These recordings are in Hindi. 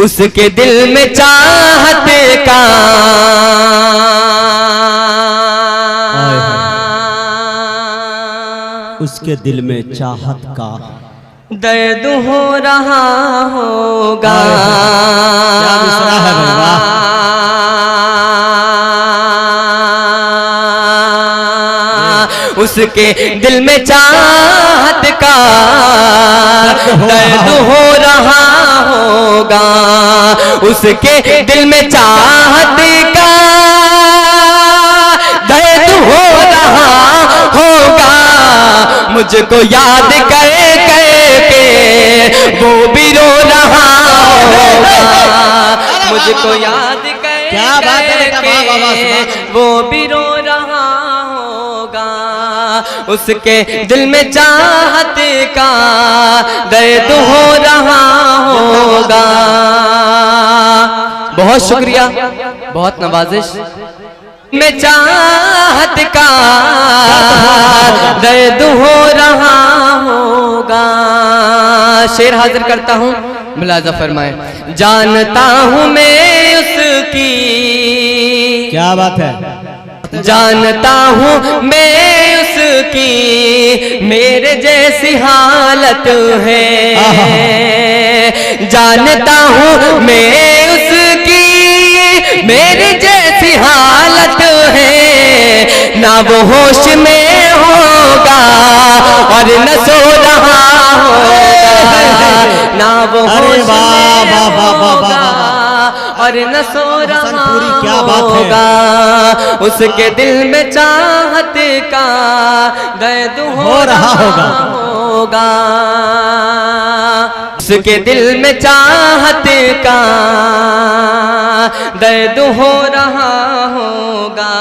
उसके दिल में चाहत का उसके दिल में चाहत का दर्द हो रहा होगा। क्या मिसरा है भाई, वाह। उसके दिल में चाहत का दर्द हो रहा होगा। उसके दिल में चाहत का दर्द हो रहा होगा। मुझको याद कर के वो भी रो रहा होगा। मुझको याद कर के वो भी रो रहा होगा। उसके दिल में चाहत का दर्द हो रहा होगा। बहुत शुक्रिया, बहुत नवाजिश। में चाहत का दर्द हो रहा होगा। शेर हाजिर करता हूँ, मुलाजा फरमाए। जानता हूँ मैं उसकी, क्या बात है, जानता हूँ मैं उसकी मेरे जैसी हालत है। जानता हूँ मैं उसकी मेरे जैसी हालत है। ना वो होश में होगा और न सो रहा होगा। ना वो होश में होगा और न सो रहा होगा। उसके दिल में चाहत का दर्द हो रहा होगा। उसके दिल में चाहत का दर्द हो रहा होगा।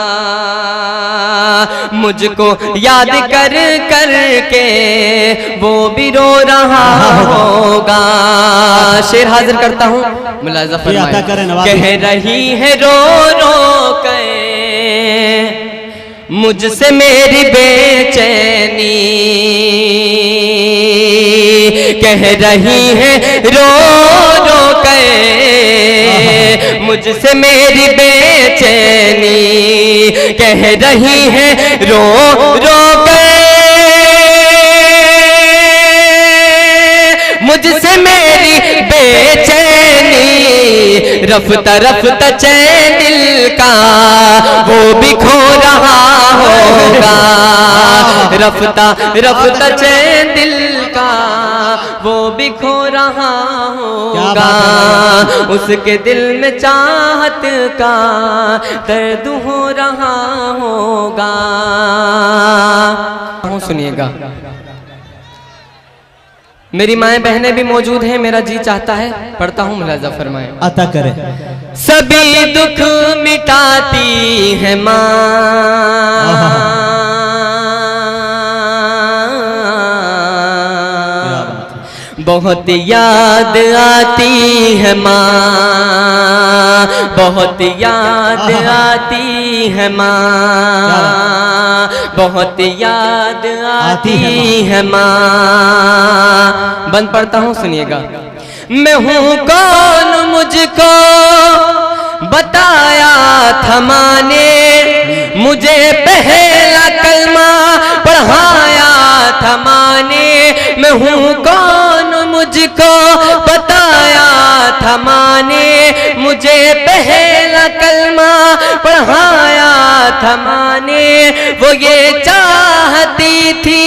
मुझको याद कर कर के वो भी रो रहा होगा। शेर हाजिर करता हूँ, मुलाजा फरमाए। कह रही है रो रो के मुझसे मेरी बेचैनी, कह रही है रो रो के मुझसे मेरी बेचैनी, कह रही है रो रो के मुझसे मेरी बेचैनी। रफ्ता रफ्ता चैन दिल का वो भी खो रहा होगा। रफ्ता रफ्ता चैन दिल का वो भी खो रहा होगा। उसके दिल में चाहत का दर्द हो रहा होगा। सुनिएगा, मेरी माएँ बहनें भी मौजूद हैं, मेरा जी चाहता है पढ़ता हूँ, मुलाजा फरमाए। अता करे। सभी दुख मिटाती है माँ, बहुत याद आती है माँ, बहुत याद आती है माँ, बहुत याद आती है माँ। बंद पढ़ता हूँ, सुनिएगा। मैं हूँ कौन मुझको बताया था माँ ने, मुझे पहला कलमा पढ़ाया था माँ ने। मैं हूँ कौन मुझको बताया था माँ ने, मुझे पहला कलमा पढ़ाया था माँ ने। वो ये चाहती थी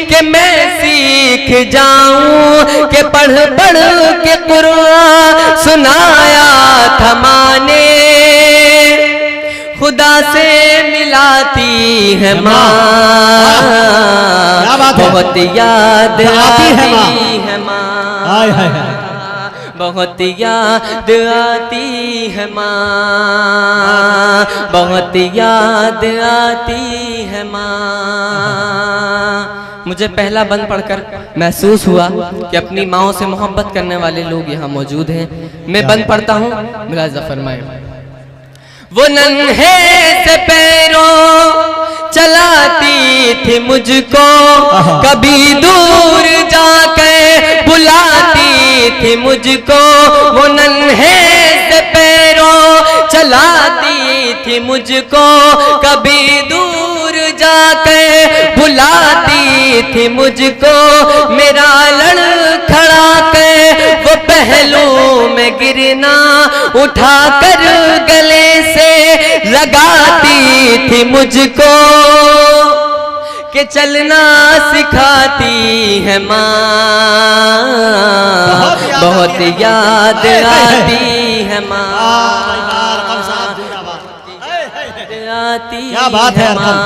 कि मैं सीख जाऊं, कि पढ़ पढ़ के कुरान सुनाया था माँ ने। खुदा से मिलाती है माँ, बहुत याद आती है माँ, बहुत याद आती है माँ, बहुत याद आती है माँ। मुझे पहला बंद पढ़कर महसूस हुआ कि अपनी माँओं से मोहब्बत करने वाले लोग यहाँ मौजूद हैं। मैं बंद पढ़ता हूँ, मुलाजा फरमाए। वो नन्हे से पैरों चलाती थी मुझको, कभी दूर जाकर बुलाती थी मुझको, वो नन्हे से पैरों चलाती थी मुझको, कभी दूर जाकर बुलाती थी मुझको, मेरा लड़खड़ा कर वो पहलू में गिरना उठा कर गले से लगाती थी मुझको, कि चलना सिखाती है माँ, बहुत याद आती है माँ, क्या बात है माँ,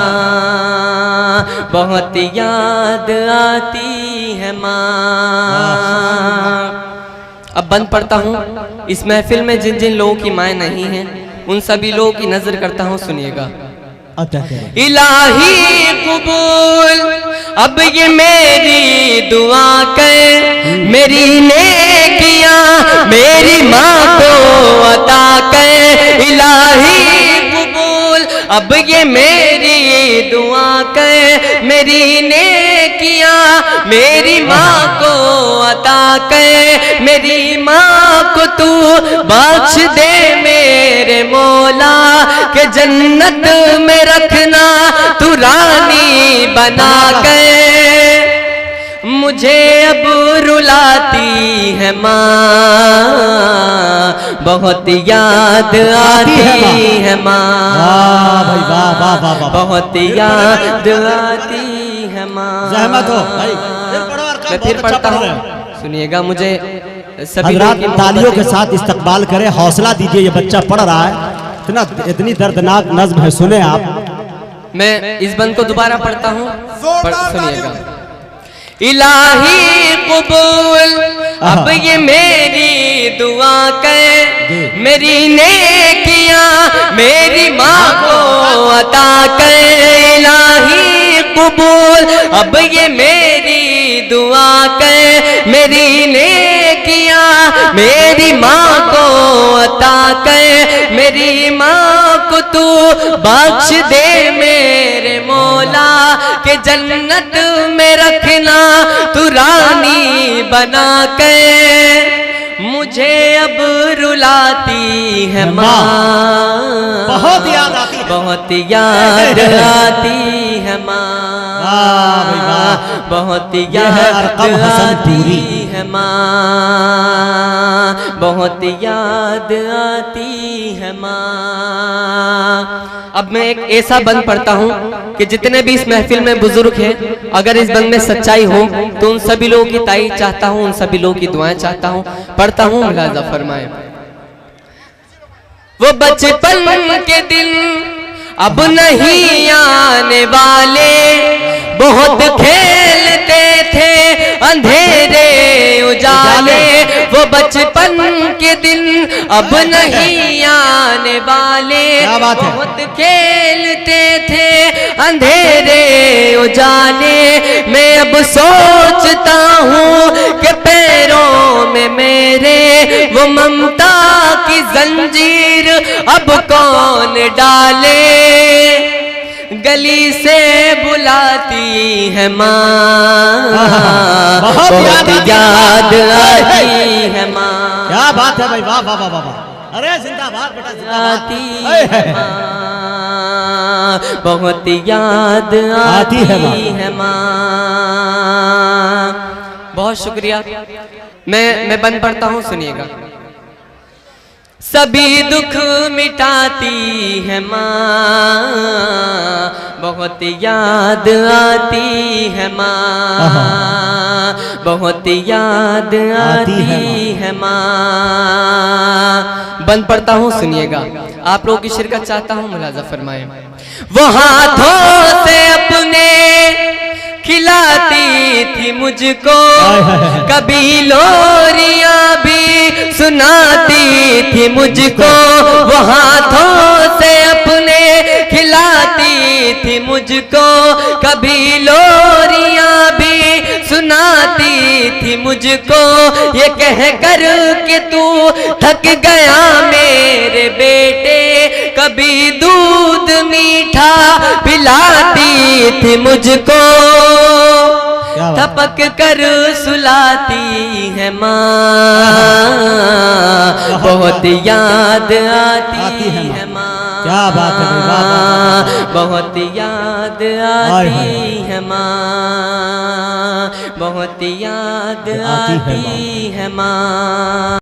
बहुत याद आती है माँ। अब बंद पढ़ता हूँ। इस महफिल में जिन जिन लोगों की माएँ नहीं हैं उन सभी लोगों की नजर करता हूँ, सुनिएगा। इलाही कबूल अब ये मेरी दुआ कर, मेरी नेकियां मेरी माँ को अता कर। इलाही कबूल अब ये मेरी दुआ कर, मेरी नेकियां मेरी माँ को अता कर। मेरी माँ को तू बख्श दे मेरे मौला, के जन्नत में रखना तू रानी बना के। मुझे अब रुलाती है माँ, बहुत याद आती है माँ, बहुत याद आती है माँ। मैं फिर पढ़ता हूँ, सुनिएगा। मुझे सभी तालियों के साथ इस्तकबाल करें, हौसला दीजिए, ये बच्चा पढ़ रहा है, इतनी दर्दनाक नज्म है, सुने आप। मैं इस बंद को दोबारा पढ़ता हूँ, सुनिएगा। इलाही कबूल अब ये मेरी दुआ कर, मेरी नेकियां मेरी माँ को अता कर। इलाही कबूल अब ये मेरी दुआ कर, मेरी नेकियां मेरी माँ को अता कर। मेरी माँ को तू बख्श दे मेरे मौला, के जन्नत में रखना तू रानी बना के। मुझे अब रुलाती है माँ, बहुत याद आती है, बहुत याद आती है माँ, बहुत याद आती है माँ, बहुत याद आती है माँ। अब मैं एक ऐसा बंद पढ़ता हूँ कि जितने भी इस महफिल में बुजुर्ग हैं, अगर इस बंद में सच्चाई हो तो उन सभी लोगों की ताईद चाहता हूँ, उन सभी लोगों की दुआएं चाहता हूँ। पढ़ता हूँ, मुलाजा फरमाए। वो बचपन के दिन अब नहीं आने वाले, बहुत खेलते थे अंधेरे उजाले। वो बचपन के दिन अब नहीं आने वाले, बहुत खेलते थे अंधेरे उजाले। मैं अब सोचता हूँ कि पैरों में मेरे वो ममता की जंजीर अब कौन डाले। गली से बुलाती है माँ, बहुत याद आती है माँ। क्या बात है भाई, वाह वाह वाह वाह। अरे जिंदाबाद बेटा, आती है माँ, बहुत याद आती है माँ। बहुत शुक्रिया। मैं बंद पढ़ता हूँ, सुनिएगा। सभी दुख मिटाती है माँ, बहुत याद आती है माँ, बहुत याद आती है माँ। बंद पढ़ता हूँ, सुनिएगा। आप लोगों की शिरकत चाहता हूँ, मुलाजा फरमाए। वो हाथों से अपने खिलाती थी मुझको, कभी लोरियां भी सुनाती थी मुझको। वो हाथों से अपने खिलाती थी मुझको, कभी लोरियां भी सुनाती थी मुझको। ये कह कर कि तू थक गया मेरे बेटे, कभी दूध मीठा पिलाती थी मुझको। क्या बात। थपक कर सुलाती है माँ, बहुत याद आती है माँ। क्या बात है भाई, वाह, वाह, वाह। बहुत याद हाय, हाय, आती है माँ, बहुत याद आती है आती है माँ।